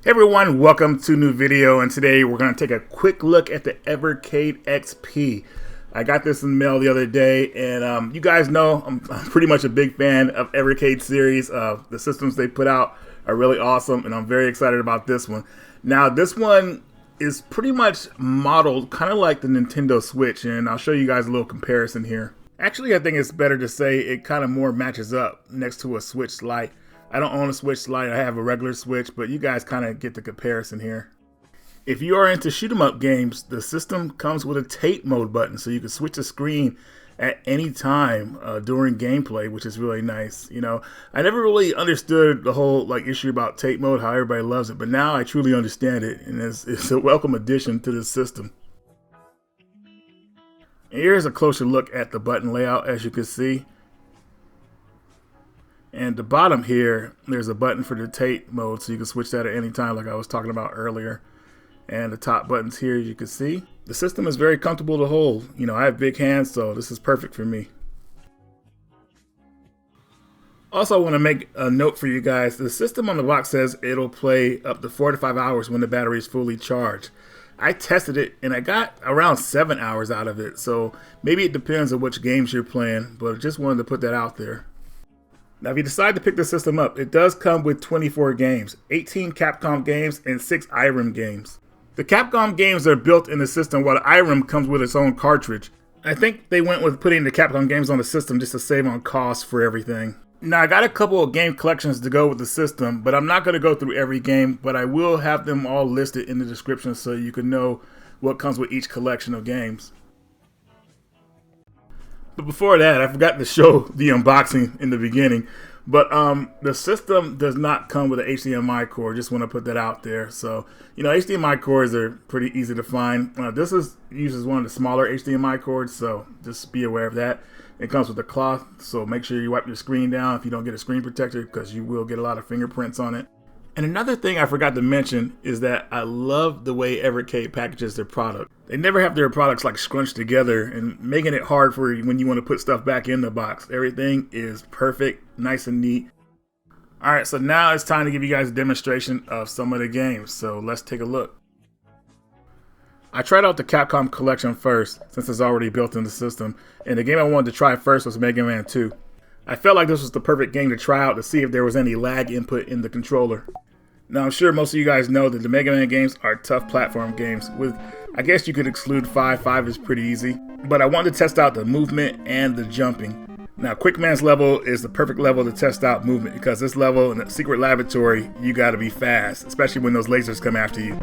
Hey everyone, welcome to a new video, and today we're going to take a quick look at the Evercade EXP. I got this in the mail the other day, and you guys know I'm pretty much a big fan of Evercade series. The systems they put out are really awesome, and I'm very excited about this one. Now, this one is pretty much modeled kind of like the Nintendo Switch, and I'll show you guys a little comparison here. Actually, I think it's better to say it kind of more matches up next to a Switch Lite. I don't own a Switch Lite, I have a regular Switch, but you guys kind of get the comparison here. If you are into shoot 'em up games, the system comes with a TATE Mode button, so you can switch the screen at any time during gameplay, which is really nice. You know, I never really understood the whole issue about TATE Mode, how everybody loves it, but now I truly understand it, and it's a welcome addition to this system. And here's a closer look at the button layout, as you can see. And the bottom here, there's a button for the TATE mode, so you can switch that at any time like I was talking about earlier. And the top buttons here, you can see. The system is very comfortable to hold. You know, I have big hands, so this is perfect for me. Also, I want to make a note for you guys. The system on the box says it'll play up to 4 to 5 hours when the battery is fully charged. I tested it, and I got around 7 hours out of it, so maybe it depends on which games you're playing, but I just wanted to put that out there. Now, if you decide to pick the system up, it does come with 24 games, 18 Capcom games and 6 IREM games. The Capcom games are built in the system while the IREM comes with its own cartridge. I think they went with putting the Capcom games on the system just to save on cost for everything. Now, I got a couple of game collections to go with the system, but I'm not going to go through every game, but I will have them all listed in the description so you can know what comes with each collection of games. But before that, I forgot to show the unboxing in the beginning. But the system does not come with an HDMI cord. Just want to put that out there. So, you know, HDMI cords are pretty easy to find. This uses one of the smaller HDMI cords, so just be aware of that. It comes with a cloth, so make sure you wipe your screen down if you don't get a screen protector, because you will get a lot of fingerprints on it. And another thing I forgot to mention is that I love the way Evercade packages their product. They never have their products scrunched together and making it hard for you when you want to put stuff back in the box. Everything is perfect, nice and neat. Alright, so now it's time to give you guys a demonstration of some of the games. So let's take a look. I tried out the Capcom collection first, since it's already built in the system. And the game I wanted to try first was Mega Man 2. I felt like this was the perfect game to try out to see if there was any lag input in the controller. Now, I'm sure most of you guys know that the Mega Man games are tough platform games. I guess you could exclude 5. 5 is pretty easy. But I wanted to test out the movement and the jumping. Now, Quick Man's level is the perfect level to test out movement, because this level in the secret laboratory, you gotta be fast, especially when those lasers come after you.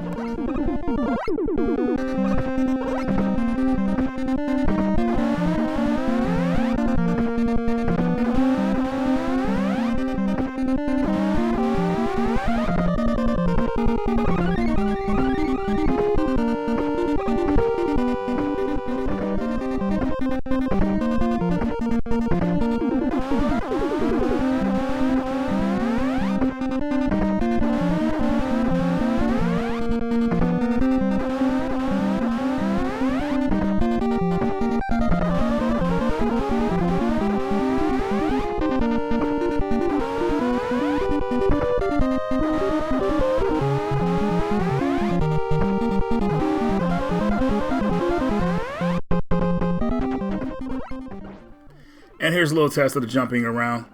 And here's a little test of the jumping around.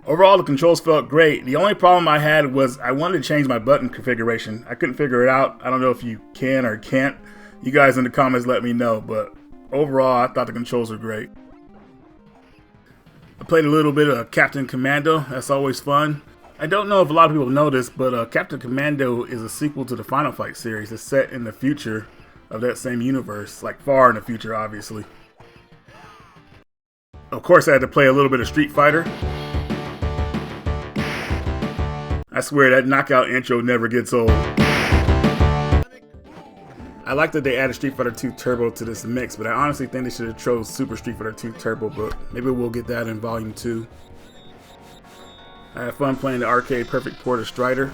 Overall, the controls felt great. The only problem I had was I wanted to change my button configuration. I couldn't figure it out. I don't know if you can or can't. You guys in the comments let me know, but overall, I thought the controls were great. I played a little bit of Capcom Commando. That's always fun. I don't know if a lot of people know this, but Capcom Commando is a sequel to the Final Fight series. It's set in the future of that same universe, far in the future, obviously. Of course, I had to play a little bit of Street Fighter. I swear that knockout intro never gets old. I like that they added Street Fighter 2 Turbo to this mix, but I honestly think they should have chose Super Street Fighter 2 Turbo, but maybe we'll get that in Volume 2. I had fun playing the arcade perfect port of Strider.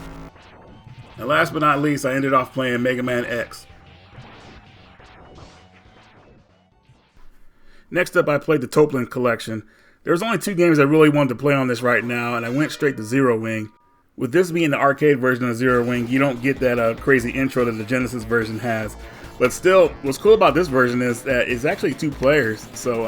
And last but not least, I ended off playing Mega Man X. Next up, I played the Toplin Collection. There's only 2 games I really wanted to play on this right now, and I went straight to Zero Wing. With this being the arcade version of Zero Wing, you don't get that crazy intro that the Genesis version has. But still, what's cool about this version is that it's actually 2 players. So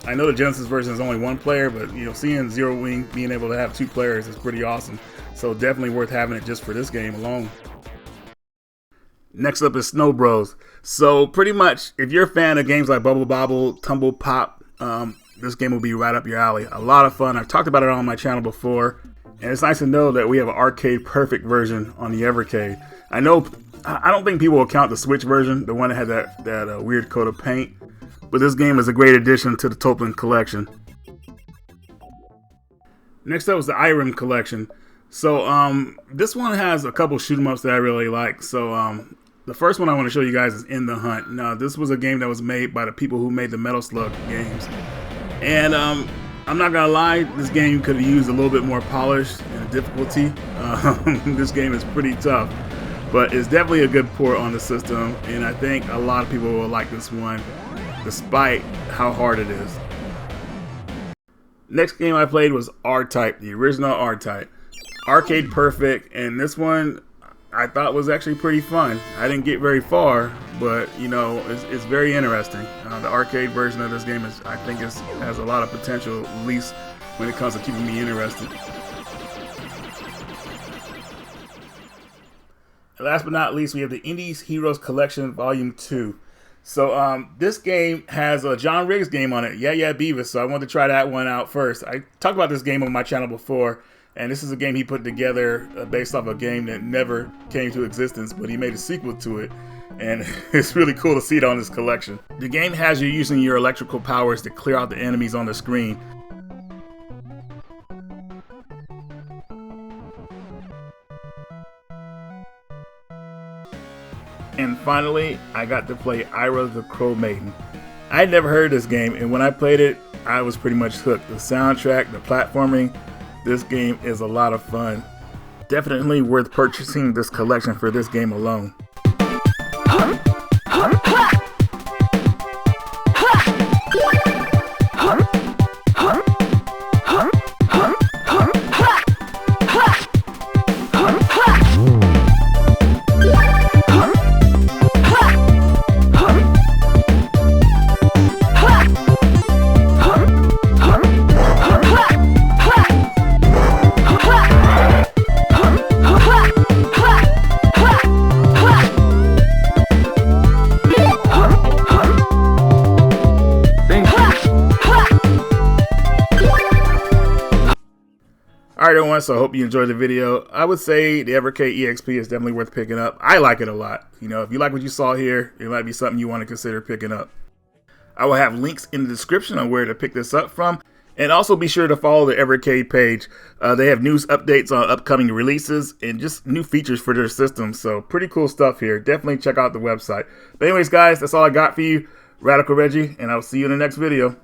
I know the Genesis version is only 1 player, but you know, seeing Zero Wing being able to have 2 players is pretty awesome. So definitely worth having it just for this game alone. Next up is Snow Bros. So pretty much, if you're a fan of games like Bubble Bobble, Tumble Pop, this game will be right up your alley. A lot of fun. I've talked about it on my channel before, and it's nice to know that we have an arcade perfect version on the Evercade. I don't think people will count the Switch version, the one that had that weird coat of paint, but this game is a great addition to the Toplin Collection. Next up was the Irem Collection. So this one has a couple shoot 'em ups that I really like. So the first one I want to show you guys is In the Hunt. Now, this was a game that was made by the people who made the Metal Slug games. And I'm not gonna lie, this game could have used a little bit more polish and difficulty. This game is pretty tough, but it's definitely a good port on the system, and I think a lot of people will like this one, despite how hard it is. Next game I played was R-Type, the original R-Type. Arcade perfect, and this one I thought was actually pretty fun. I didn't get very far, but you know, it's very interesting. The arcade version of this game I think has a lot of potential, at least when it comes to keeping me interested. And last but not least, we have the Indies Heroes Collection Volume 2. So this game has a John Riggs game on it, Yeah Beavis, so I wanted to try that one out first. I talked about this game on my channel before, and this is a game he put together based off a game that never came to existence, but he made a sequel to it, and it's really cool to see it on this collection. The game has you using your electrical powers to clear out the enemies on the screen. And finally, I got to play Ira the Crow Maiden. I had never heard of this game, and when I played it, I was pretty much hooked. The soundtrack, the platforming, this game is a lot of fun. Definitely worth purchasing this collection for this game alone. Alright everyone, so I hope you enjoyed the video. I would say the Evercade EXP is definitely worth picking up. I like it a lot. You know, if you like what you saw here, it might be something you want to consider picking up. I will have links in the description on where to pick this up from. And also be sure to follow the Evercade page. They have news updates on upcoming releases and just new features for their system. So pretty cool stuff here. Definitely check out the website. But anyways guys, that's all I got for you. Radical Reggie, and I'll see you in the next video.